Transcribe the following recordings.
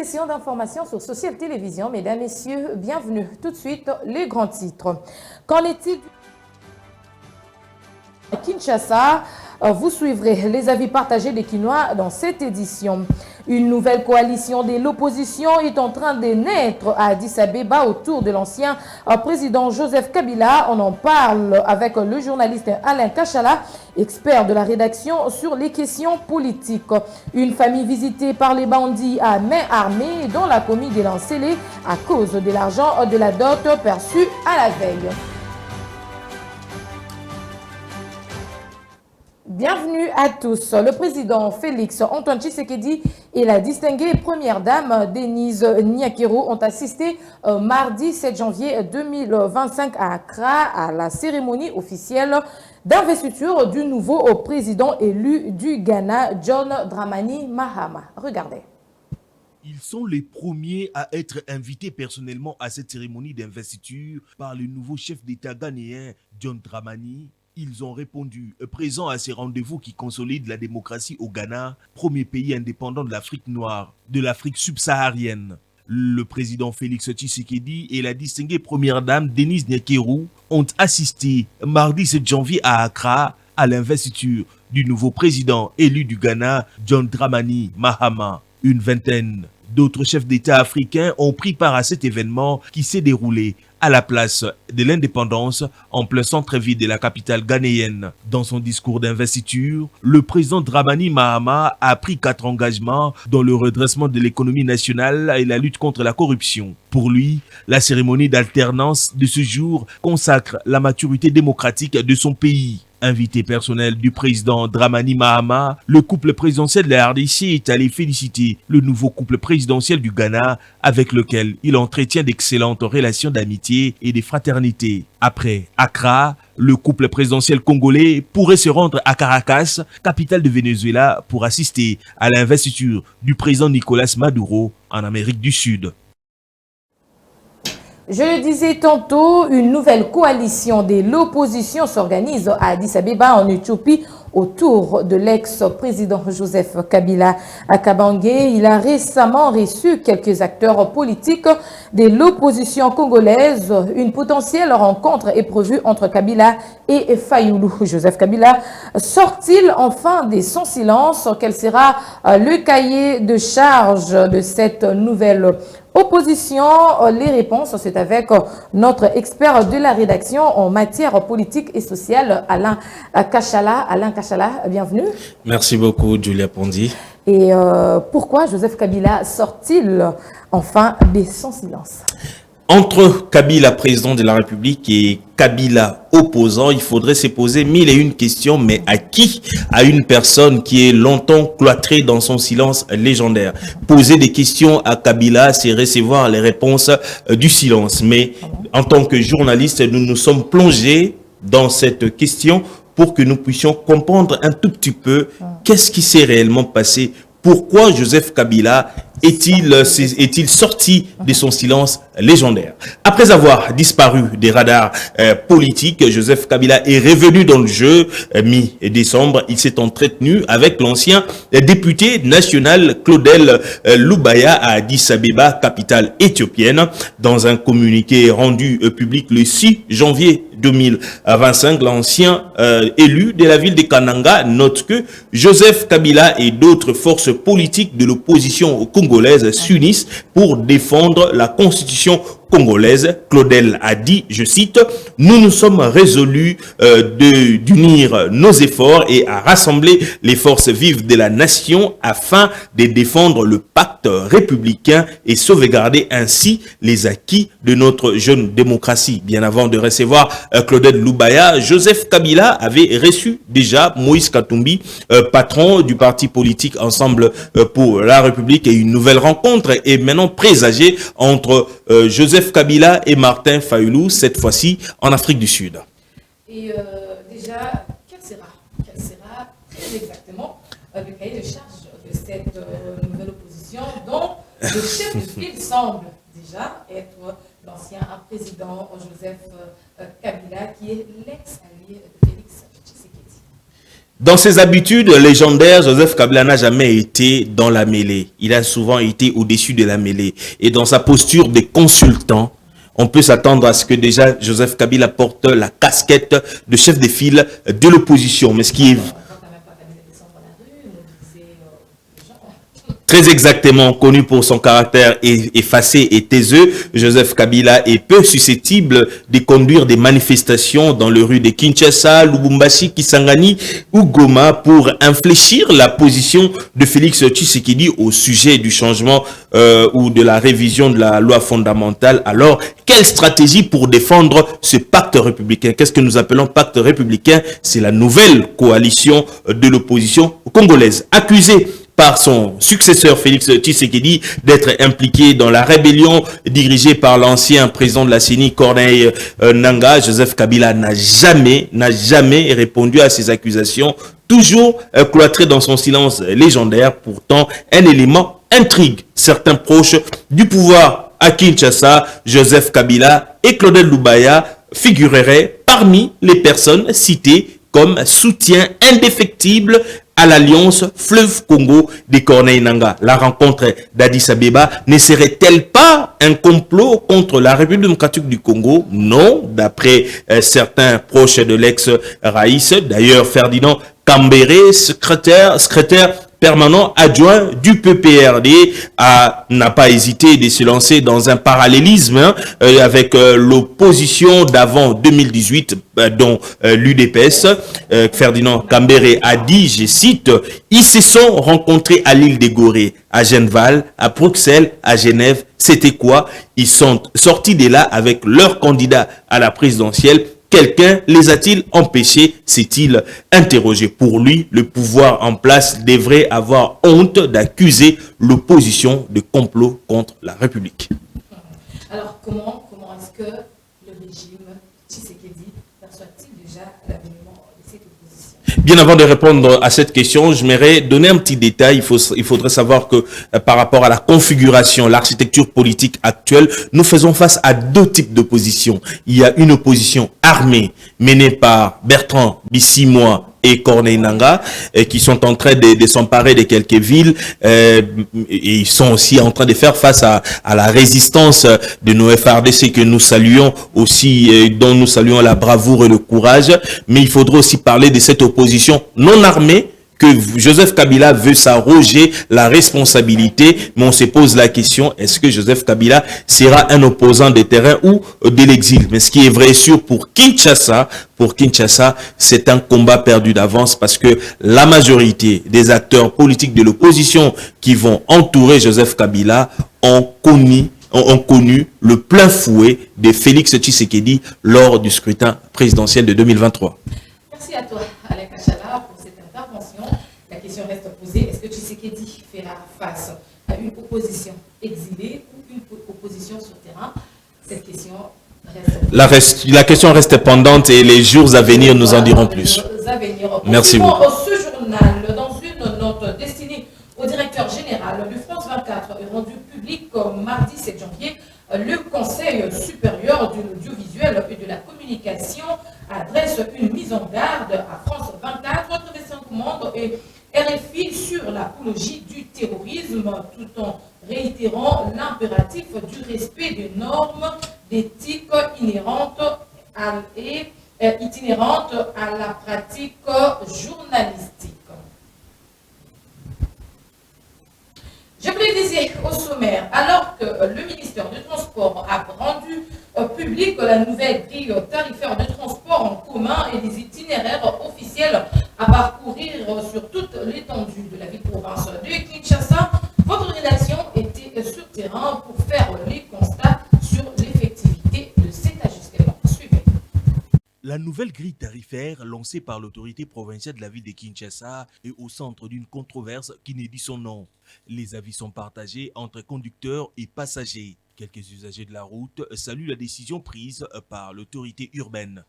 session d'information sur Social Télévision. Mesdames, Messieurs, bienvenue. Tout de suite, les grands titres. Qu'en est-il à Kinshasa? Vous suivrez les avis partagés des Kinois dans cette édition. Une nouvelle coalition de l'opposition est en train de naître à Addis Abeba autour de l'ancien président Joseph Kabila. On en parle avec le journaliste Alain Kachala, expert de la rédaction sur les questions politiques. Une famille visitée par les bandits à main armée dans la commune de Lancélé à cause de l'argent de la dot perçue à la veille. Bienvenue à tous. Le président Félix Antoine Tshisekedi et la distinguée première dame Denise Nyakero ont assisté mardi 7 janvier 2025 à Accra à la cérémonie officielle d'investiture du nouveau président élu du Ghana, John Dramani Mahama. Regardez. Ils sont les premiers à être invités personnellement à cette cérémonie d'investiture par le nouveau chef d'État ghanéen, John Dramani. Ils ont répondu présents à ces rendez-vous qui consolident la démocratie au Ghana, premier pays indépendant de l'Afrique noire, de l'Afrique subsaharienne. Le président Félix Tshisekedi et la distinguée première dame Denise Nyakero ont assisté mardi 7 janvier à Accra à l'investiture du nouveau président élu du Ghana, John Dramani Mahama. Une vingtaine d'autres chefs d'État africains ont pris part à cet événement qui s'est déroulé à la place de l'indépendance en plein centre-ville de la capitale ghanéenne. Dans son discours d'investiture, le président Dramani Mahama a pris 4 engagements dans le redressement de l'économie nationale et la lutte contre la corruption. Pour lui, la cérémonie d'alternance de ce jour consacre la maturité démocratique de son pays. Invité personnel du président Dramani Mahama, le couple présidentiel de la RDC est allé féliciter le nouveau couple présidentiel du Ghana avec lequel il entretient d'excellentes relations d'amitié et de fraternité. Après Accra, le couple présidentiel congolais pourrait se rendre à Caracas, capitale de Venezuela, pour assister à l'investiture du président Nicolas Maduro en Amérique du Sud. Je le disais tantôt, une nouvelle coalition de l'opposition s'organise à Addis Abeba en Éthiopie autour de l'ex-président Joseph Kabila Kabange. Il a récemment reçu quelques acteurs politiques de l'opposition congolaise. Une potentielle rencontre est prévue entre Kabila et Fayoulou. Joseph Kabila sort-il enfin de son silence? Quel sera le cahier de charge de cette nouvelle opposition? Les réponses, c'est avec notre expert de la rédaction en matière politique et sociale, Alain Kachala. Alain Kachala, bienvenue. Merci beaucoup, Julia Pondi. Et pourquoi Joseph Kabila sort-il enfin de son silence? Entre Kabila, président de la République, et Kabila, opposant, il faudrait se poser 1001 questions, mais à qui? À une personne qui est longtemps cloîtrée dans son silence légendaire. Poser des questions à Kabila, c'est recevoir les réponses du silence. Mais en tant que journaliste, nous nous sommes plongés dans cette question pour que nous puissions comprendre un tout petit peu qu'est-ce qui s'est réellement passé. Pourquoi Joseph Kabila est-il sorti de son silence légendaire? Après avoir disparu des radars politiques, Joseph Kabila est revenu dans le jeu mi-décembre. Il s'est entretenu avec l'ancien député national Claudel Lubaya à Addis Abeba, capitale éthiopienne. Dans un communiqué rendu public le 6 janvier 2025, l'ancien élu de la ville de Kananga note que Joseph Kabila et d'autres forces politiques de l'opposition congolaise s'unissent pour défendre la constitution congolaise. Claudel a dit, je cite, « Nous nous sommes résolus d'unir nos efforts et à rassembler les forces vives de la nation afin de défendre le pacte républicain et sauvegarder ainsi les acquis de notre jeune démocratie. » Bien avant de recevoir Claudel Lubaya, Joseph Kabila avait reçu déjà Moïse Katumbi, patron du parti politique Ensemble pour la République, et une nouvelle rencontre est maintenant présagée entre Joseph Kabila et Martin Fayoulou, cette fois-ci en Afrique du Sud. Et déjà, quel sera très exactement le cahier de charge de cette nouvelle opposition dont le chef de file semble déjà être l'ancien président Joseph Kabila, qui est l'ex-allié de Félix Tshisekedi? Dans ses habitudes légendaires, Joseph Kabila n'a jamais été dans la mêlée. Il a souvent été au-dessus de la mêlée. Et dans sa posture de consultant, on peut s'attendre à ce que déjà Joseph Kabila porte la casquette de chef de file de l'opposition. Mais ce qui est très exactement connu pour son caractère effacé et taiseux, Joseph Kabila est peu susceptible de conduire des manifestations dans les rues de Kinshasa, Lubumbashi, Kisangani ou Goma pour infléchir la position de Félix Tshisekedi au sujet du changement ou de la révision de la loi fondamentale. Alors, quelle stratégie pour défendre ce pacte républicain? Qu'est-ce que nous appelons pacte républicain? C'est la nouvelle coalition de l'opposition congolaise, accusée par son successeur Félix Tshisekedi d'être impliqué dans la rébellion dirigée par l'ancien président de la CENI, Corneille Nangaa. Joseph Kabila n'a jamais répondu à ces accusations, toujours cloîtré dans son silence légendaire. Pourtant, un élément intrigue certains proches du pouvoir à Kinshasa. Joseph Kabila et Claudel Lubaya figureraient parmi les personnes citées comme soutien indéfectible à l'alliance Fleuve Congo de Corneille Nangaa. La rencontre d'Addis Abeba ne serait-elle pas un complot contre la République démocratique du Congo? Non, d'après certains proches de l'ex-Raïs. D'ailleurs, Ferdinand Kambere, secrétaire permanent adjoint du PPRD, n'a pas hésité de se lancer dans un parallélisme avec l'opposition d'avant 2018, dont l'UDPS. Ferdinand Kambere a dit, je cite, « Ils se sont rencontrés à l'île des Gorées, à Genval, à Bruxelles, à Genève. C'était quoi? Ils sont sortis de là avec leur candidat à la présidentielle. Quelqu'un les a-t-il empêchés? S'est-il interrogé? Pour lui, le pouvoir en place devrait avoir honte d'accuser l'opposition de complot contre la République. Alors, comment est-ce que le régime Tshisekedi perçoit-il déjà l'avènement de cette opposition? Bien avant de répondre à cette question, je m'aimerais donner un petit détail. Il faudrait savoir que par rapport à la configuration, l'architecture politique actuelle, nous faisons face à deux types d'opposition. Il y a une opposition armée menée par Bertrand Bisimwa et Corneille Nangaa, qui sont en train de s'emparer de quelques villes, et ils sont aussi en train de faire face à la résistance de nos FRDC que nous saluons aussi, dont nous saluons la bravoure et le courage. Mais il faudra aussi parler de cette opposition non armée que Joseph Kabila veut s'arroger la responsabilité, mais on se pose la question, est-ce que Joseph Kabila sera un opposant de terrain ou de l'exil? Mais ce qui est vrai et sûr pour Kinshasa, c'est un combat perdu d'avance parce que la majorité des acteurs politiques de l'opposition qui vont entourer Joseph Kabila ont connu le plein fouet de Félix Tshisekedi lors du scrutin présidentiel de 2023. Merci à toi, Alain Kachala, pour cette intervention. La question reste posée. Est-ce que Tshisekedi fera face à une opposition exilée ou une opposition sur terrain? Cette question reste... La question reste pendante et les jours à venir nous en diront plus. Merci beaucoup. Ce journal, dans une note destinée au directeur général du France 24 est rendu public mardi 7 janvier, le Conseil supérieur de l'audiovisuel et de la communication adresse une mise en garde à France 24, Réveillon Commande et RFI sur l'apologie du terrorisme, tout en réitérant l'impératif du respect des normes d'éthique inhérentes à la pratique journalistique. Je vous le disais au sommaire, alors que le ministère du Transport a rendu public la nouvelle grille tarifaire de transport en commun et des itinéraires officiels à parcourir sur toute l'étendue de la ville-province de Kinshasa, votre rédaction était sur terrain pour faire les constats sur l'effectivité de cet ajustement. Suivez. La nouvelle grille tarifaire lancée par l'autorité provinciale de la ville de Kinshasa est au centre d'une controverse qui ne dit son nom. Les avis sont partagés entre conducteurs et passagers. Quelques usagers de la route saluent la décision prise par l'autorité urbaine.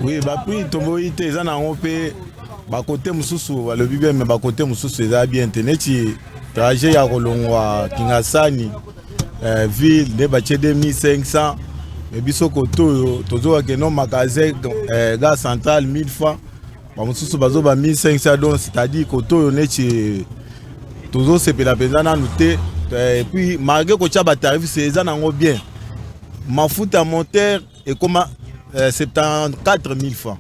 Oui, puis tomboite ezana ngopé ba côté mususu le bibé mais ba côté mususu eza bien teneti trajet ya kolongwa Kingasani ville de ba 2500 mais biso koto tozo ke no magasin gaz central 1000 francs bamosusu bazoba 1500 donc c'est-à-dire koto neti tozo sepela penza nanu te et puis malgré kotia batarif c'est eza nango bien mafuta moteur ekoma 74 000 francs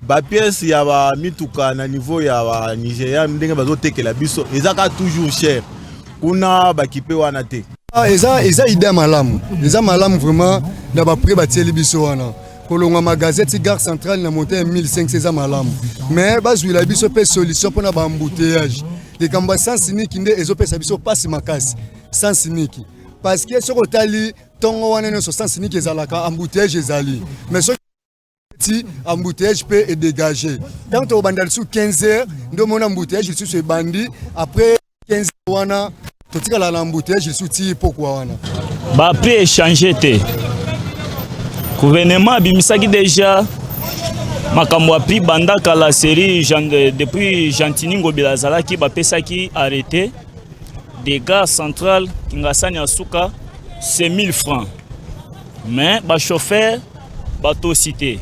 bapièce ya bamituka na niveau ya Nigeria ndenge bazotekela biso ezaka toujours cher kuna bakipe wana te eza idée malamu eza malamu vraiment na baprix batieli biso wana kolonga magazeti gare centrale na monter 1500 eza malamu mais bazwila biso pe solution mpona baembouteillage likambo ya sens unique nde ezopesa biso pasi makasi sens unique parce que soki otali ntongo wana nyonso sens unique ezalaka embouteillage ezali mais soki ti embouteillage peut est dégagé tant tobanda lisusu 15 heures nde omona embouteillage lisusu ebandi après 15 heures wana totikala na embouteillage lisusu ti pokwa wana baprix échangé te gouvernement abimisaki déjà makambo prix bandaka la série depuis Gentini Ngobila azalaki bapesaki arrêté des gares centrales Kingasani Asuka c'est 1000 francs mais ba chauffeur bato cité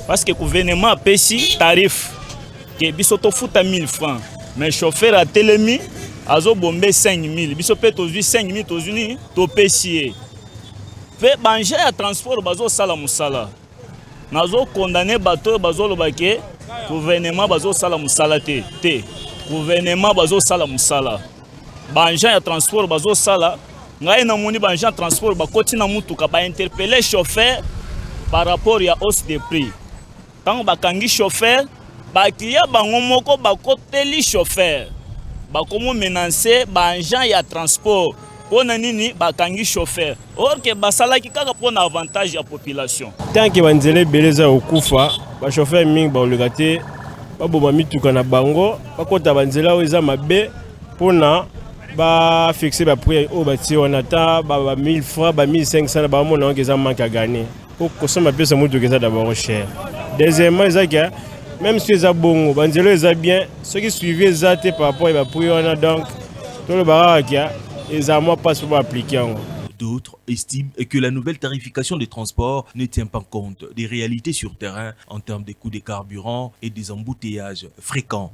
parce que gouvernement apesi tarif que biso to futa 1000 francs mais chauffeur a telemi azo bombe 5000 biso pe tozui 5000 tozuni to pesier pe banje ya transport bazo sala musala nazo condamner bato bazo lobake gouvernement bazo sala musala te gouvernement bazo sala musala banje ya transport bazo sala ngai na moni banje ya transport bakoti na mutuka ba interpeller chauffeur par rapport ya hausse de prix tant bakangi chauffeur ba client bango moko bakoteli chauffeur bakomo menacer banje ya transport pona nini bakangi chauffeur or que basalaki kaka pona avantage ya population tant que banzele beleza okufa ba chauffeur mingi ba olekate baboma mituka na bango bakota banzela oza mabe pona ba fixer ba prix o bati wana ta ba 1000 francs ba 1500 ba mona ongeza manque à gagner pour consommer pièce mutuka eza d'abord cher deuxièmement ezaka même si eza bongo banzela eza bien ceux qui suivent eza te par rapport à ba prix wana donc tout le baraka D'autres estiment que la nouvelle tarification des transports ne tient pas compte des réalités sur terrain en termes des coûts des carburants et des embouteillages fréquents.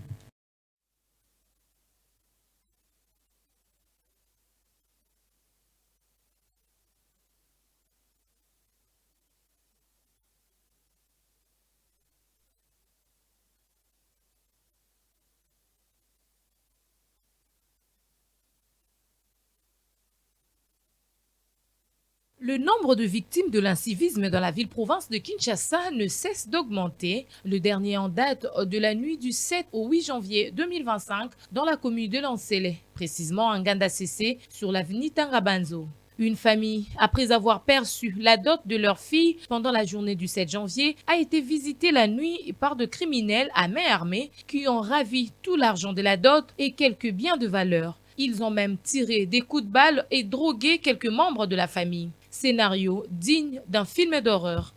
Le nombre de victimes de l'incivisme dans la ville-province de Kinshasa ne cesse d'augmenter. Le dernier en date de la nuit du 7 au 8 janvier 2025 dans la commune de Lansele, précisément en Nganda-Cessé, sur l'avenue Tangabanzo. Une famille, après avoir perçu la dot de leur fille pendant la journée du 7 janvier, a été visitée la nuit par de criminels à main armée qui ont ravi tout l'argent de la dot et quelques biens de valeur. Ils ont même tiré des coups de balle et drogué quelques membres de la famille. Scénario digne d'un film d'horreur.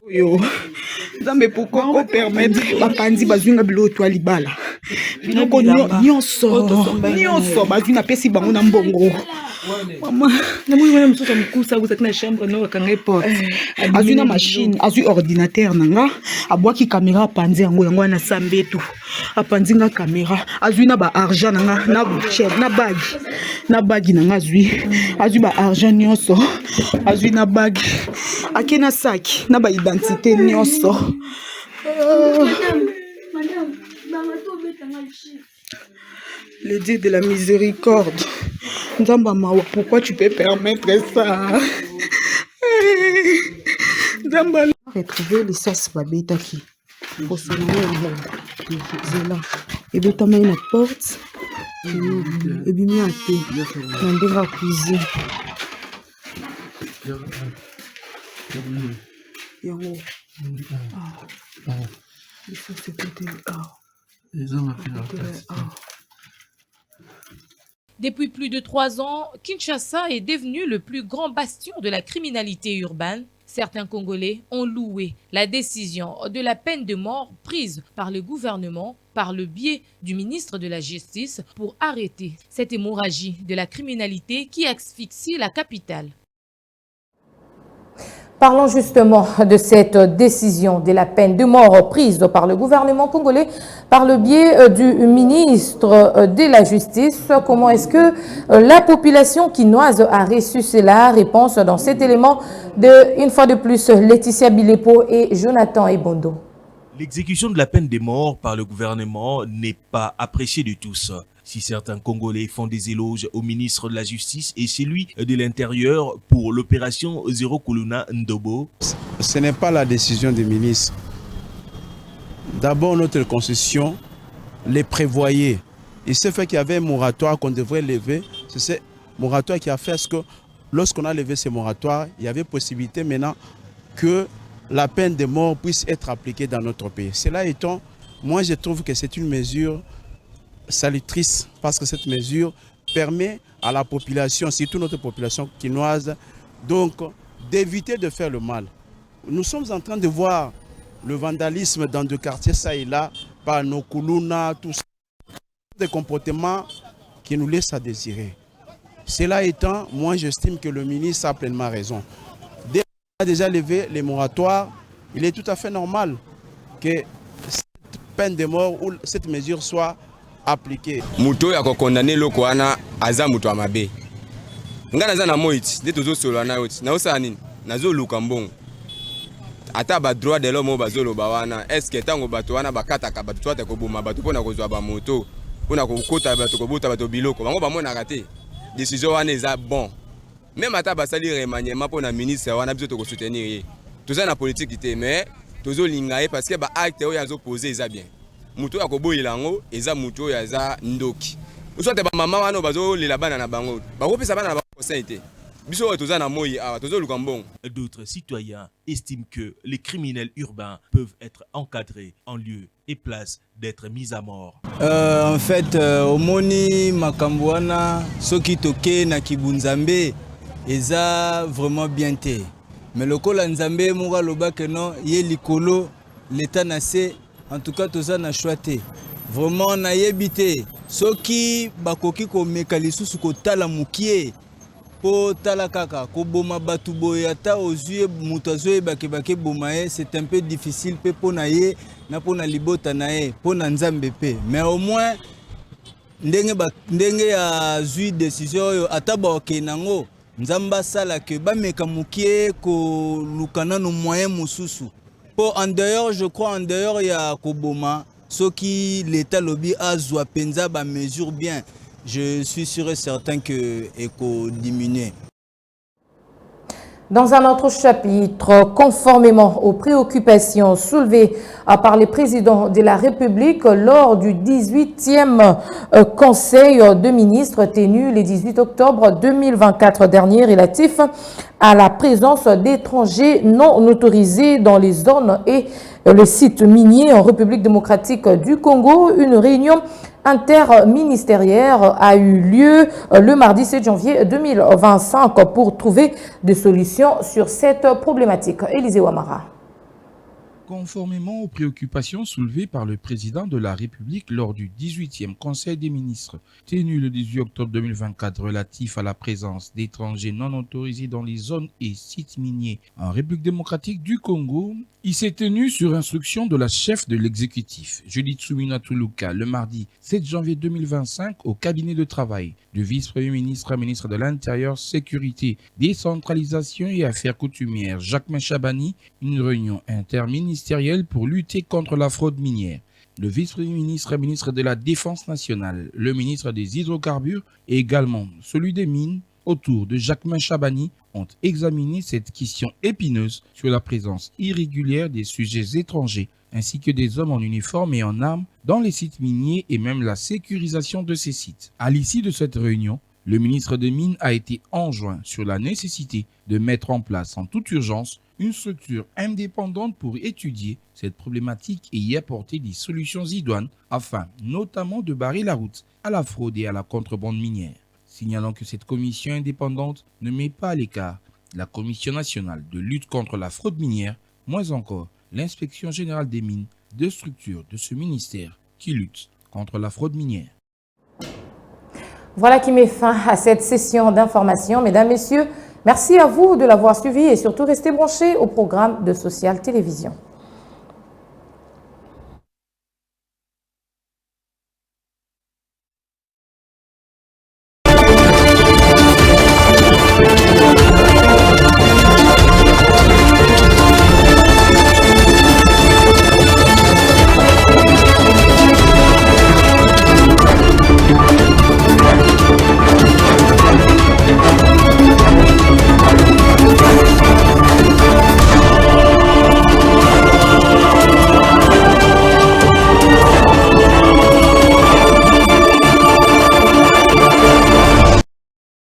Mais pourquoi on permet bapandi bazunga biloto alibala biloko nyonso bazuna pesi bango na mbongo mama na moi wana msuka mkusa kuzaki na chambre no kanga porte azuna machine azu ordinateur nanga abwaki caméra panzi yango na sambetu apanzi nga caméra azuna ba argent nanga na chef na bagi nanga azu ba argent nyonso azu na bagi akena saki na ba identité nyonso. Le Dieu de la miséricorde. Nzamba mawa, pourquoi tu peux permettre ça? Nzamba. Retrouver les sas babetaki. Pour se là. Et beta main la porte. Et bimi ate. Nandera cuisine. Yango. Il faut se péter. Depuis plus de 3 ans, Kinshasa est devenu le plus grand bastion de la criminalité urbaine. Certains Congolais ont loué la décision de la peine de mort prise par le gouvernement par le biais du ministre de la Justice pour arrêter cette hémorragie de la criminalité qui asphyxie la capitale. Parlons justement de cette décision de la peine de mort prise par le gouvernement congolais par le biais du ministre de la Justice. Comment est-ce que la population quinoise a reçu cela? Réponse dans cet élément de, une fois de plus, Laetitia Bilepo et Jonathan Ebondo. L'exécution de la peine de mort par le gouvernement n'est pas appréciée de tous. Si certains Congolais font des éloges au ministre de la Justice et celui de l'Intérieur pour l'opération Zéro Kuluna Ndobo. Ce n'est pas la décision du ministre. D'abord, notre constitution les prévoyait. Il s'est fait qu'il y avait un moratoire qu'on devrait lever. C'est ce moratoire qui a fait ce que lorsqu'on a levé ce moratoire, il y avait possibilité maintenant que la peine de mort puisse être appliquée dans notre pays. Cela étant, moi je trouve que c'est une mesure salutatrice parce que cette mesure permet à la population, surtout notre population quinoise, donc d'éviter de faire le mal. Nous sommes en train de voir le vandalisme dans des quartiers ça et là, par nos Kuluna, tout ça, des comportements qui nous laissent à désirer. Cela étant, moi j'estime que le ministre a pleinement raison. Dès qu'on a déjà levé les moratoires, il est tout à fait normal que cette peine de mort ou cette mesure soit appliqué. Muto ya kokondane loko wana aza muto amabe. Ngana za na moiti de tozo solo na yoti. Na osa nini? Nazo luka mbongo. Ata ba droit de l'homme bazolo ba wana. Est-ce que tango bato wana bakata ka bato twata ko boma bato pona kozwa ba moto. Pona ko kota bato ko bota bato biloko. Bango ba mona raté. Décision wana eza bon. Même ata basali remaniement pona ministre wana biso to ko soutenir ye. Toza na politique té mais tozo lingaye parce que ba acte oyo azo poser eza bien. Muto ya koboyela ngo eza muto ya za ndoki. Usote ba mama wana bazo lela bana na bango. Bakopesa bana na ba conseil té. Biso toza na moyi awa tozo luka mbongo. D'autres citoyens estiment que les criminels urbains peuvent être encadrés en lieu et place d'être mis à mort. En fait, omoni makambo wana soki toke na kibunzambe eza vraiment bien té. Mais lokola nzambe mura lobake non ye likolo l'état nassé. En tout cas, tout ça n'a choisi. Vraiment, on a évité. Ce qui bakoki ko mekalisu suko tala mukie po tala kaka ko boma batu boyata aux yeux mutazo bakebake bomae, c'est un peu difficile pe pona ye na pona libota na ye pona nzambe pe. Mais au moins ndenge ya zui décision yo ataba okenango nzamba sala ke ba meka mukie ko lukana no moyen mususu. En dehors, je crois, en dehors, il y a Koboma, ce qui l'État lobby a zoa penza ba mesure bien. Je suis sûr et certain que éco diminuer. Dans un autre chapitre, conformément aux préoccupations soulevées par les présidents de la République lors du 18e Conseil de ministres tenu le 18 octobre 2024 dernier relatif à la présence d'étrangers non autorisés dans les zones et le site minier en République démocratique du Congo, une réunion interministérielle a eu lieu le mardi 7 janvier 2025 pour trouver des solutions sur cette problématique. Élisée Ouamara. Conformément aux préoccupations soulevées par le président de la République lors du 18e Conseil des ministres, tenu le 18 octobre 2024 relatif à la présence d'étrangers non autorisés dans les zones et sites miniers en République démocratique du Congo, il s'est tenu sur instruction de la chef de l'exécutif, Judith Suminwa Tuluka, le mardi 7 janvier 2025 au cabinet de travail du vice-premier ministre, ministre de l'Intérieur, Sécurité, Décentralisation et Affaires coutumières, Jacquemain Chabani, une réunion interministérielle pour lutter contre la fraude minière. Le vice-premier ministre, ministre de la Défense nationale, le ministre des Hydrocarbures et également celui des Mines, autour de Jacquemain Chabani, ont examiné cette question épineuse sur la présence irrégulière des sujets étrangers ainsi que des hommes en uniforme et en armes dans les sites miniers et même la sécurisation de ces sites. À l'issue de cette réunion, le ministre des Mines a été enjoint sur la nécessité de mettre en place en toute urgence une structure indépendante pour étudier cette problématique et y apporter des solutions idoines afin notamment de barrer la route à la fraude et à la contrebande minière. Signalant que cette commission indépendante ne met pas à l'écart la Commission nationale de lutte contre la fraude minière, moins encore l'inspection générale des mines, deux structures de ce ministère qui luttent contre la fraude minière. Voilà qui met fin à cette session d'information. Mesdames, Messieurs, Merci à vous de l'avoir suivi et surtout restez branchés au programme de Social Télévision.